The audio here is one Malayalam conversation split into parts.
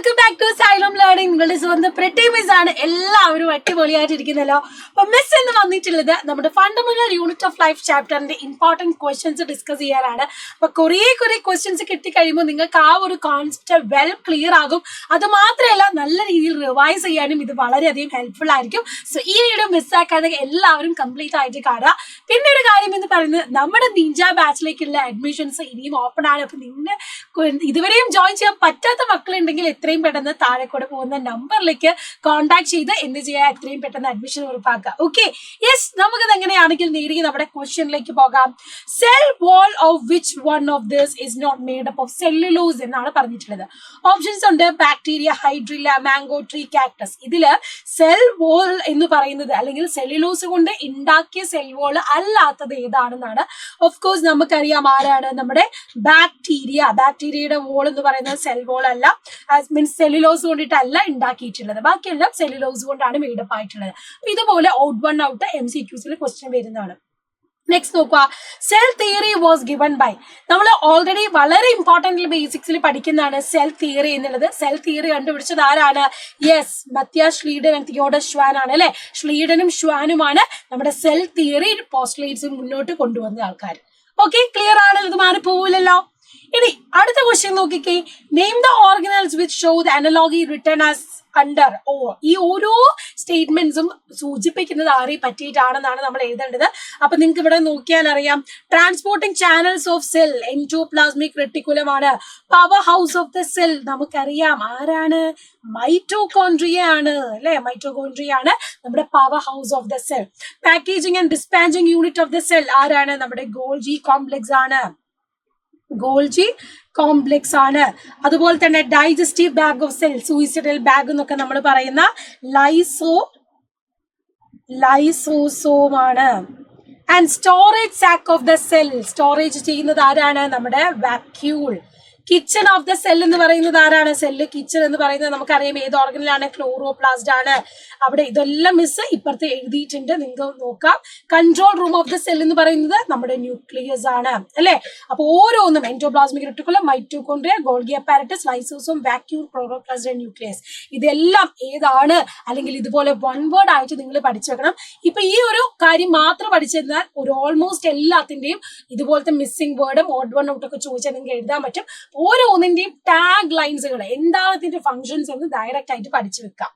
Welcome back to Xylem learning. നിങ്ങളുടെ സ്വന്തം പ്രിട്ടി മിസ് ആണ്. എല്ലാവരും അടിപൊളിയായിട്ടിരിക്കുന്നല്ലോ. അപ്പൊ മിസ് എന്ന് വന്നിട്ടുള്ളത് നമ്മുടെ ഫണ്ടമെന്റൽ യൂണിറ്റ് ഓഫ് ലൈഫ് ചാപ്റ്ററിന്റെ ഇമ്പോർട്ടന്റ് ക്വസ്റ്റ്യൻസ് ഡിസ്കസ് ചെയ്യാനാണ്. അപ്പൊ കുറെ ക്വസ്റ്റ്യൻസ് കിട്ടിക്കഴിയുമ്പോൾ നിങ്ങൾക്ക് ആ ഒരു കോൺസെപ്റ്റ് വെൽ ക്ലിയർ ആകും. അത് മാത്രമല്ല നല്ല രീതിയിൽ റിവൈസ് ചെയ്യാനും ഇത് വളരെയധികം ഹെൽപ്ഫുൾ ആയിരിക്കും. സോ ഈ വീഡിയോ മിസ്സാക്കാതെ എല്ലാവരും കംപ്ലീറ്റ് ആയിട്ട് കാണുക. പിന്നെ ഒരു കാര്യം എന്ന് പറയുന്നത് നമ്മുടെ നിഞ്ച ബാച്ചിലേക്കുള്ള അഡ്മിഷൻസ് ഇനിയും ഓപ്പൺ ആണ്. അപ്പൊ നിങ്ങൾ ഇതുവരെയും ജോയിൻ ചെയ്യാൻ പറ്റാത്ത മക്കളുണ്ടെങ്കിൽ എത്രയും പെട്ടെന്ന് താഴെ കൂടെ പോകുന്ന നമ്പറിലേക്ക് കോൺടാക്ട് ചെയ്ത് എന്ത് ചെയ്യുക, എത്രയും പെട്ടെന്ന് അഡ്മിഷൻ ഉറപ്പാക്കുക. ഓക്കെ, യെസ്, നമുക്കത് എങ്ങനെയാണെങ്കിൽ നേരിട്ട് നമ്മുടെ ക്വസ്റ്റ്യനിലേക്ക് പോകാം. Cell wall of which one of this is not made up of cellulose എന്നാണ് പറഞ്ഞിട്ടുള്ളത്. ഓപ്ഷൻസ് ഉണ്ട്: bacteria, hydrilla, mango tree, cactus. ഇതില് സെൽ വാൾ എന്ന് പറയുന്നത് അല്ലെങ്കിൽ സെല്ലുലോസ് കൊണ്ട് ഉണ്ടാക്കിയ സെൽ വാൾ അല്ലാത്തത് ഏതാണെന്നാണ്. ഓഫ് കോഴ്സ് നമുക്കറിയാം ആരാണ്, നമ്മുടെ ബാക്ടീരിയ. ബാക്ടീരിയയുടെ വോൾ എന്ന് പറയുന്നത് സെൽ വോൾ അല്ല, മീൻസ് സെല്ലുലോസ് കൊണ്ടിട്ടല്ല ഉണ്ടാക്കിയിട്ടുള്ളത്. ബാക്കിയെല്ലാം സെല്ലുലോസ് കൊണ്ടാണ് മെയ്ഡപ്പ് ആയിട്ടുള്ളത്. ഇതുപോലെ ഔട്ട് വൺ ഔട്ട് MCQസിൽ ക്വസ്റ്റ്യൻ വരുന്നതാണ്. നെക്സ്റ്റ് നോക്കുക, cell theory was given by. നമ്മൾ ഓൾറെഡി വളരെ ഇമ്പോർട്ടന്റ് ബേസിക്സിൽ പഠിക്കുന്നതാണ് സെൽ തിയറി എന്നുള്ളത്. സെൽ തിയറി കണ്ടുപിടിച്ചത് ആരാണ്? Yes, Matthias Schleiden and Theodor Schwann ആണ് അല്ലെ. ഷ്ലീഡനും ഷ്വാനുമാണ് നമ്മുടെ സെൽ തിയറി പോസ്റ്റുലേറ്റ്സ് മുന്നോട്ട് കൊണ്ടുവന്ന ആൾക്കാർ. ഓക്കെ, ക്ലിയർ ആണ്, ഇത് മാറിപ്പോവില്ലല്ലോ. ഇനി അടുത്ത ക്വസ്റ്റ്യൻ നോക്കിക്കേ. Name the organelles which show the analogy written as under. ഈ ഓരോ സ്റ്റേറ്റ്മെന്റ്സും സൂചിപ്പിക്കുന്നത് ആരെ പറ്റിയിട്ടാണെന്നാണ് നമ്മൾ എഴുതേണ്ടത്. അപ്പൊ നിങ്ങൾക്ക് ഇവിടെ നോക്കിയാൽ അറിയാം, transporting channels of cell endoplasmic reticulum ആണ്. Power house of the cell നമുക്കറിയാം ആരാണ്? മൈറ്റോകോൺട്രിയ ആണ് അല്ലെ. മൈറ്റോകോൺട്രിയ ആണ് നമ്മുടെ power house of the cell. Packaging and dispatching unit of the cell ആരാണ്? നമ്മുടെ ഗോൾജി കോംപ്ലക്സ് ആണ്. ഗോൾജി കോംപ്ലക്സ് ആണ്. അതുപോലെ തന്നെ digestive bag of cell, suicidal bag എന്നൊക്കെ നമ്മൾ പറയുന്ന ലൈസോസോം ആണ്. And storage sac of the cell, storage ചെയ്യുന്നത് ആരാണ്? നമ്മുടെ vacuole. Kitchen of the cell എന്ന് പറയുന്നത് ആരാണ്? സെല്ല് കിച്ചൺ എന്ന് പറയുന്നത് നമുക്കറിയാം ഏത് ഓർഗനിലാണ്? ക്ലോറോപ്ലാസ്റ്റ് ആണ്. അവിടെ ഇതെല്ലാം മിസ് ഇപ്പുറത്ത് എഴുതിയിട്ടുണ്ട്, നിങ്ങൾക്ക് നോക്കാം. Control room of the cell എന്ന് പറയുന്നത് നമ്മുടെ ന്യൂക്ലിയസ് ആണ് അല്ലെ. അപ്പൊ ഓരോന്നും endoplasmic reticulum, mitochondria, Golgi apparatus, lysosome, vacuole, chloroplast, nucleus. ഇതെല്ലാം ഏതാണ്? അല്ലെങ്കിൽ ഇതുപോലെ വൺ വേർഡ് ആയിട്ട് നിങ്ങൾ പഠിച്ചു വെക്കണം. ഇപ്പൊ ഈ ഒരു കാര്യം മാത്രം പഠിച്ചിരുന്നാൽ ഒരു ഓൾമോസ്റ്റ് എല്ലാത്തിന്റെയും ഇതുപോലത്തെ മിസ്സിംഗ് വേർഡും ഓഡ് വൺ ഔട്ട് ഒക്കെ ചോദിച്ചാൽ നിങ്ങൾക്ക് എഴുതാൻ പറ്റും. ഓരോന്നിന്റെയും ടാഗ് ലൈൻസുകൾ എന്താണ് ഇതിന്റെ ഫങ്ഷൻസ് എന്ന് ഡയറക്റ്റ് ആയിട്ട് പഠിച്ചു വെക്കാം.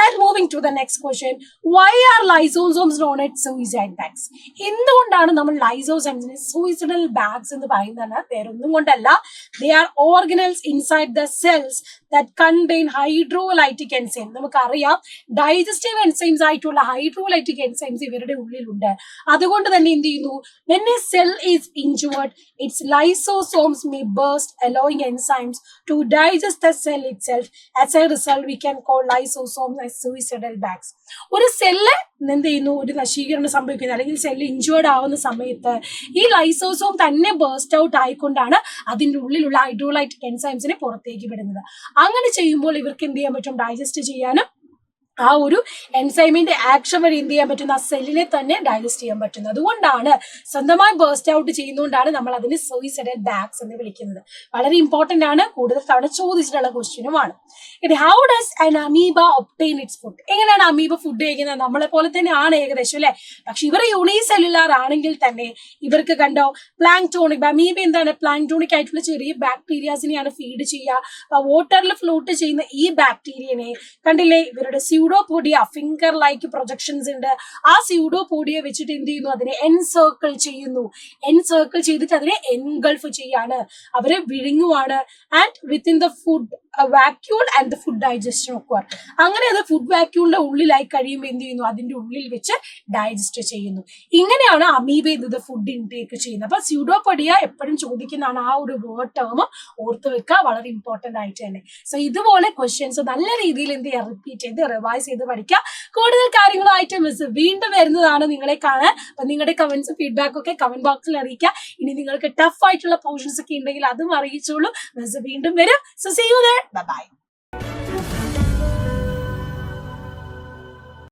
And moving to the next question, why are lysosomes known as suicide bags? എന്തുകൊണ്ടാണ് നമ്മൾ ലൈസോസോംസിനെ സൂയിസൈഡൽ ബാഗ്സ് എന്ന് പറയുന്നത്? വേറൊന്നും കൊണ്ടല്ല, they are organelles inside the cells that contain hydrolytic enzyme. നമുക്കറിയാം ഡൈജസ്റ്റീവ് എൻസൈംസ് ആയിട്ടുള്ള ഹൈഡ്രോലൈറ്റിക് എൻസൈംസ് ഇവരുടെ ഉള്ളിലുണ്ട്. അതുകൊണ്ട് തന്നെ എന്ത് ചെയ്യുന്നു? when a cell is injured, its lysosomes may burst, allowing enzymes to digest the cell itself. As a result, we can call lysosomes as suicidal bags. ഒരു സെല്ല് എന്ത് ചെയ്യുന്നു? ഒരു നശീകരണം സംഭവിക്കുന്നത് അല്ലെങ്കിൽ സെല്ല് ഇഞ്ചേർഡ് ആവുന്ന സമയത്ത് ഈ ലൈസോസോം തന്നെ ബേസ്റ്റ് ഔട്ട് ആയിക്കൊണ്ടാണ് അതിൻ്റെ ഉള്ളിലുള്ള ഹൈഡ്രോലൈറ്റിക് എൻസൈംസിനെ പുറത്തേക്ക് വിടുന്നത്. അങ്ങനെ ചെയ്യുമ്പോൾ ഇവർക്ക് എന്ത് ചെയ്യാൻ പറ്റും? ഡൈജസ്റ്റ് ചെയ്യാനും ആ ഒരു എൻസൈമിന്റെ ആക്ഷൻ വഴി എന്ത് ചെയ്യാൻ പറ്റുന്ന ആ സെല്ലിനെ തന്നെ ഡൈജസ്റ്റ് ചെയ്യാൻ പറ്റുന്നത്. അതുകൊണ്ടാണ് സ്വന്തമായി ബേസ്റ്റ് ഔട്ട് ചെയ്യുന്നതുകൊണ്ടാണ് നമ്മൾ അതിന് സൂയിസൈഡൽ ബാഗ്സ് എന്ന് വിളിക്കുന്നത്. വളരെ ഇമ്പോർട്ടന്റ് ആണ്, കൂടുതൽ തവണ ചോദിച്ചിട്ടുള്ള ക്വസ്റ്റ്യനുമാണ്. ഇനി how does an amoeba obtain it's food? എങ്ങനെയാണ് അമീബ ഫുഡ് കഴിക്കുന്നത്? നമ്മളെ പോലെ തന്നെ ആണ് ഏകദേശം അല്ലെ. പക്ഷെ ഇവർ യൂണിസെല്ലുലാർ ആണെങ്കിൽ തന്നെ ഇവർക്ക് കണ്ടോ പ്ലാങ്ക്ടോണിക്. അമീബ എന്താണ്? പ്ലാങ്ക്ടോണിക് ആയിട്ടുള്ള ചെറിയ ബാക്ടീരിയാസിനെയാണ് ഫീഡ് ചെയ്യുക. വാട്ടറിൽ ഫ്ലോട്ട് ചെയ്യുന്ന ഈ ബാക്ടീരിയനെ കണ്ടില്ലേ, ഇവരുടെ സ്യൂഡോപോഡിയ, ഫിംഗർ ലൈക്ക് പ്രൊജക്ഷൻസ് ഉണ്ട്. ആ സ്യൂഡോപോഡിയ വെച്ചിട്ട് എന്ത് ചെയ്യുന്നു? അതിനെ എൻസർക്കിൾ ചെയ്യുന്നു. എൻസർക്കിൾ ചെയ്തിട്ട് അതിനെ എൻഗൾഫ് ചെയ്യാണ്, അവരെ വിഴുങ്ങുവാണ്. And within the food vacuole and the food digestion occur. അങ്ങനെ അത് ഫുഡ് വാക്യൂളിന്റെ ഉള്ളിലായി കഴിയുമ്പോൾ എന്ത് ചെയ്യുന്നു? അതിന്റെ ഉള്ളിൽ വെച്ച് ഡൈജസ്റ്റ് ചെയ്യുന്നു. ഇങ്ങനെയാണ് അമീബ എന്നത് ഫുഡ് ഇൻടേക്ക് ചെയ്യുന്നത്. അപ്പൊ സ്യൂഡോപോഡിയ എപ്പോഴും ചോദിക്കുന്നതാണ്, ആ ഒരു വേർഡ് ടേം ഓർത്ത് വെക്കുക, വളരെ ഇമ്പോർട്ടന്റ് ആയിട്ട് തന്നെ. സോ ഇതുപോലെ ക്വസ്റ്റ്യൻസ് നല്ല രീതിയിൽ എന്ത് ചെയ്യുക? റിപ്പീറ്റ് ചെയ്ത് റിവൈസ് ചെയ്ത് പഠിക്കുക. കൂടുതൽ കാര്യങ്ങളുമായിട്ട് മിസ് വീണ്ടും വരുന്നതാണ് നിങ്ങളെ കാണാൻ. അപ്പൊ നിങ്ങളുടെ കമന്റ്സും ഫീഡ്ബാക്കും ഒക്കെ കമന്റ് ബോക്സിൽ അറിയിക്കുക. ഇനി നിങ്ങൾക്ക് ടഫ് ആയിട്ടുള്ള പോർഷൻസ് ഒക്കെ ഉണ്ടെങ്കിൽ അതും അറിയിച്ചോളൂ. മിസ് വീണ്ടും വരും. So see you there. Bye bye.